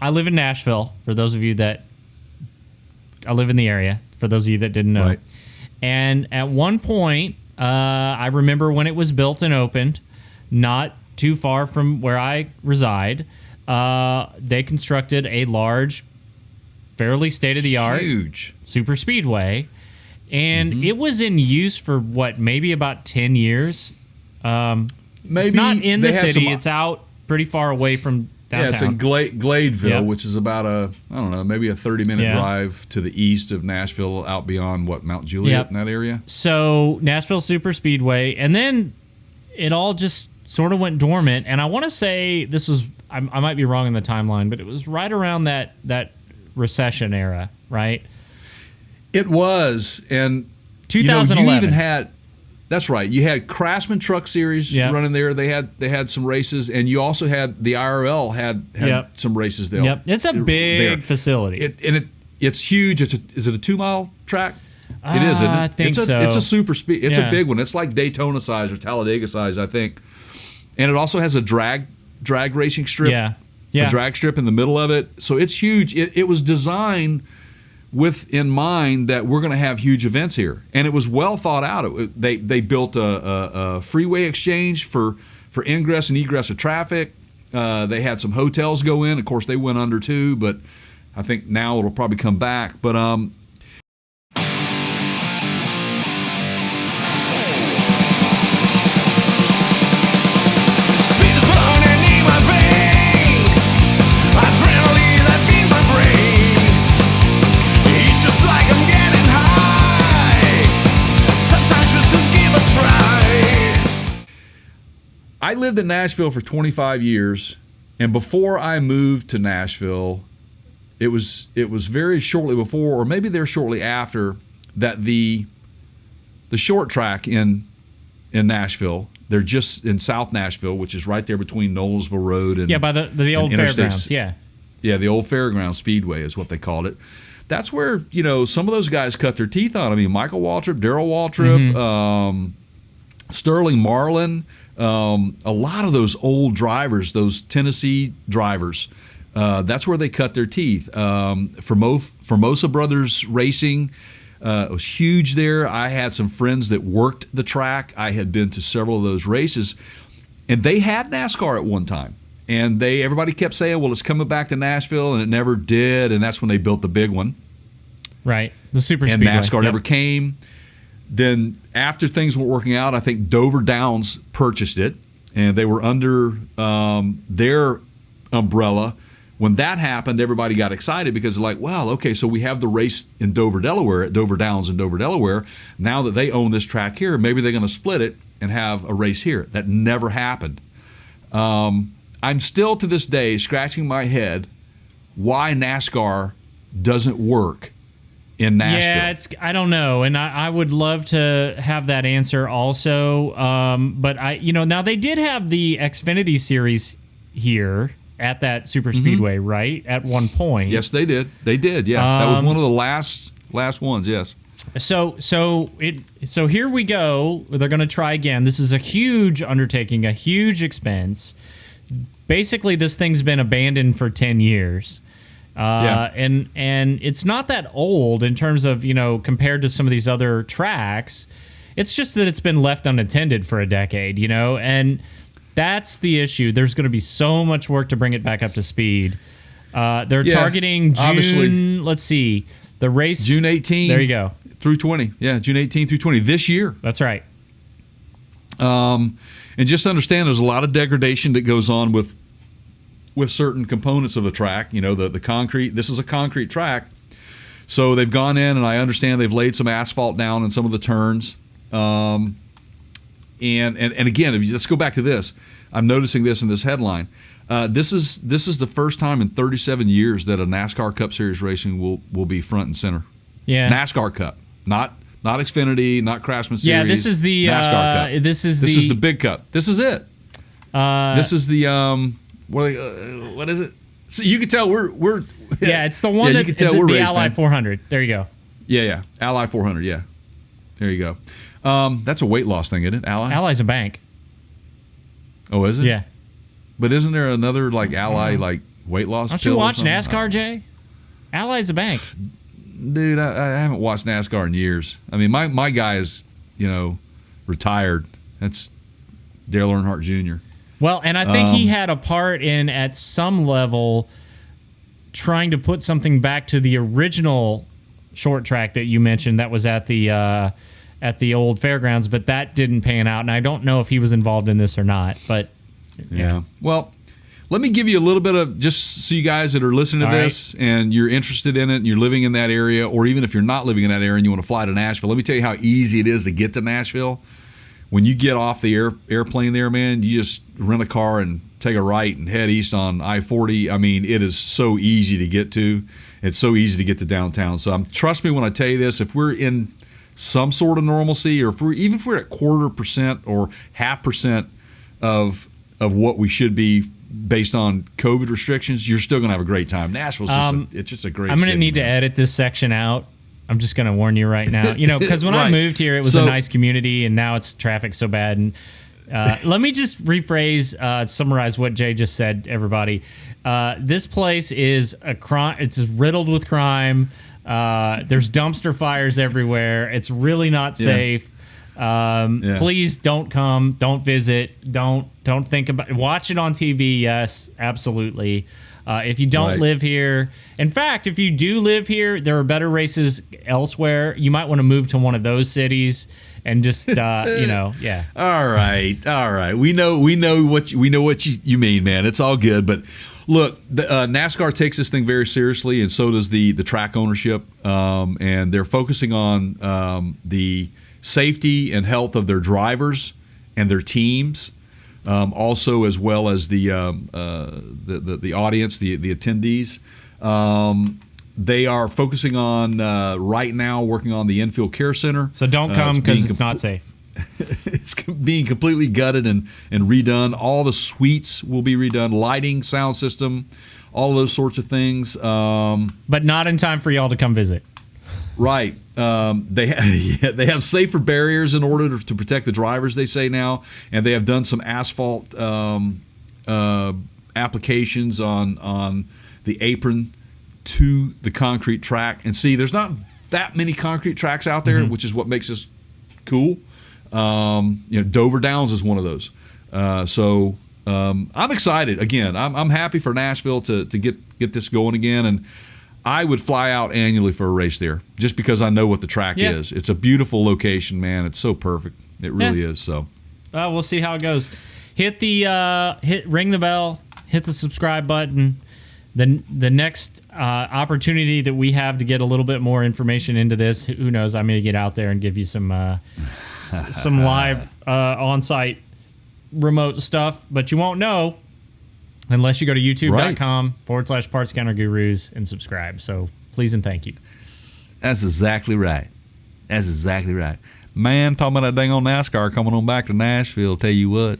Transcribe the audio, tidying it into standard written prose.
I live in Nashville, for those of you that... I live in the area, for those of you that didn't know. Right. And at one point, I remember when it was built and opened, not too far from where I reside, they constructed a large, fairly state-of-the-art Huge super speedway, and it was in use for maybe about 10 years. Maybe it's not in the city; it's out pretty far away from downtown. Yeah, it's in Gladeville, Yep. which is about maybe a 30-minute drive to the east of Nashville, out beyond Mount Juliet in that area. So Nashville Superspeedway, and then it all just sort of went dormant. And I want to say this was, I might be wrong in the timeline, but it was right around that recession era, right? It was, and 2011. you even had. That's right. You had Craftsman Truck Series running there. They had some races, and you also had the IRL had some races there. Yep, it's a big facility. It's huge. Is it a 2-mile track? It is, isn't it? I think so. It's a super speed. It's a big one. It's like Daytona size or Talladega size, I think. And it also has a drag racing strip. Yeah. A drag strip in the middle of it. So it's huge. It was designed with in mind that we're going to have huge events here, and it was well thought out. They built a freeway exchange for ingress and egress of traffic. They had some hotels go in. Of course, they went under too, but I think now it'll probably come back. But I lived in Nashville for 25 years, and before I moved to Nashville, it was very shortly before, or maybe there shortly after, that the short track in Nashville, they're just in South Nashville, which is right there between Knowlesville Road and by the old fairgrounds, the old Fairgrounds Speedway is what they called it. That's where some of those guys cut their teeth on. I mean, Michael Waltrip, Darrell Waltrip, Sterling Marlin. A lot of those old drivers, those Tennessee drivers, that's where they cut their teeth. Formosa Brothers Racing was huge there. I had some friends that worked the track. I had been to several of those races, and they had NASCAR at one time. And everybody kept saying, well, it's coming back to Nashville, and it never did, and that's when they built the big one. Right, the Superspeedway. And NASCAR never came. Then after things weren't working out, I think Dover Downs purchased it, and they were under their umbrella. When that happened, everybody got excited because they're like, well, okay, so we have the race in Dover, Delaware, at Dover Downs in Dover, Delaware. Now that they own this track here, maybe they're going to split it and have a race here. That never happened. I'm still to this day scratching my head why NASCAR doesn't work in Nashville. I don't know, and I would love to have that answer also. But now they did have the Xfinity Series here at that Superspeedway, right? At one point. Yes, they did. They did. Yeah, that was one of the last ones. Yes. So here we go. They're going to try again. This is a huge undertaking, a huge expense. Basically, this thing's been abandoned for 10 years. And it's not that old in terms of, compared to some of these other tracks. It's just that it's been left unattended for a decade, and that's the issue. There's going to be so much work to bring it back up to speed. They're targeting June, obviously. Let's see, the race. June 18. There you go. Through 20. Yeah, June 18 through 20 this year. That's right. And just understand there's a lot of degradation that goes on with certain components of the track. The concrete. This is a concrete track. So they've gone in, and I understand they've laid some asphalt down in some of the turns. And again, let's go back to this. I'm noticing this in this headline. This is the first time in 37 years that a NASCAR Cup Series racing will be front and center. Yeah. NASCAR Cup, not Xfinity, not Craftsman Series. Yeah, this is the NASCAR Cup. This is the big cup. This is it. This is the what is it? So you can tell we're yeah, it's the one that you can tell the we're Ally 400. There you go. Yeah, Ally 400. Yeah, there you go. That's a weight loss thing, isn't it? Ally's a bank. Oh, is it? Yeah. But isn't there another like Ally like weight loss. Don't you watch NASCAR, Jay? Allied's a bank. Dude, I haven't watched NASCAR in years. I mean, my guy is, retired. That's Dale Earnhardt Jr. Well, and I think he had a part in, at some level, trying to put something back to the original short track that you mentioned that was at the old fairgrounds, but that didn't pan out. And I don't know if he was involved in this or not. But yeah. Well, let me give you a little bit of, just so you guys that are listening to this and you're interested in it and you're living in that area, or even if you're not living in that area and you want to fly to Nashville, let me tell you how easy it is to get to Nashville. When you get off the airplane there, man, you just rent a car and take a right and head east on I-40. I mean, it is so easy to get to. It's so easy to get to downtown. So trust me when I tell you this, if we're in some sort of normalcy, or even if we're at 0.25% or 0.5% of what we should be based on COVID restrictions, you're still going to have a great time. Nashville's it's just a great I'm going to need man. to edit this section out. I'm just going to warn you right now. Because when I moved here, it was a nice community, and now it's traffic so bad. And let me just rephrase, summarize what Jay just said, everybody. This place is a crime. It's riddled with crime. There's dumpster fires everywhere. It's really not safe. Please don't come. Don't visit. Don't think about it. Watch it on TV. Yes, absolutely. If you don't live here, in fact, if you do live here, there are better races elsewhere. You might want to move to one of those cities and just, yeah. All right. We know what you mean, man. It's all good. But look, NASCAR takes this thing very seriously, and so does the track ownership. And they're focusing on the safety and health of their drivers and their teams. Also, as well as the audience, the attendees. They are focusing on right now working on the infield care center. So don't come because it's not safe. It's being completely gutted and redone. All the suites will be redone. Lighting, sound system, all those sorts of things. But not in time for y'all to come visit. Right. They have safer barriers in order to protect the drivers, they say now, and they have done some asphalt applications on the apron to the concrete track. And see, there's not that many concrete tracks out there, which is what makes this cool. Dover Downs is one of those. So I'm excited. Again, I'm happy for Nashville to get this going again, and I would fly out annually for a race there just because I know what the track is. It's a beautiful location, man. It's so perfect. It really is. So we'll see how it goes. Ring the bell, hit the subscribe button. The next opportunity that we have to get a little bit more information into this, who knows? I may get out there and give you some live on-site remote stuff, but you won't know unless you go to youtube.com/Parts Counter Gurus and subscribe. So please and thank you. That's exactly right. Man, talking about that dang on NASCAR coming on back to Nashville, tell you what.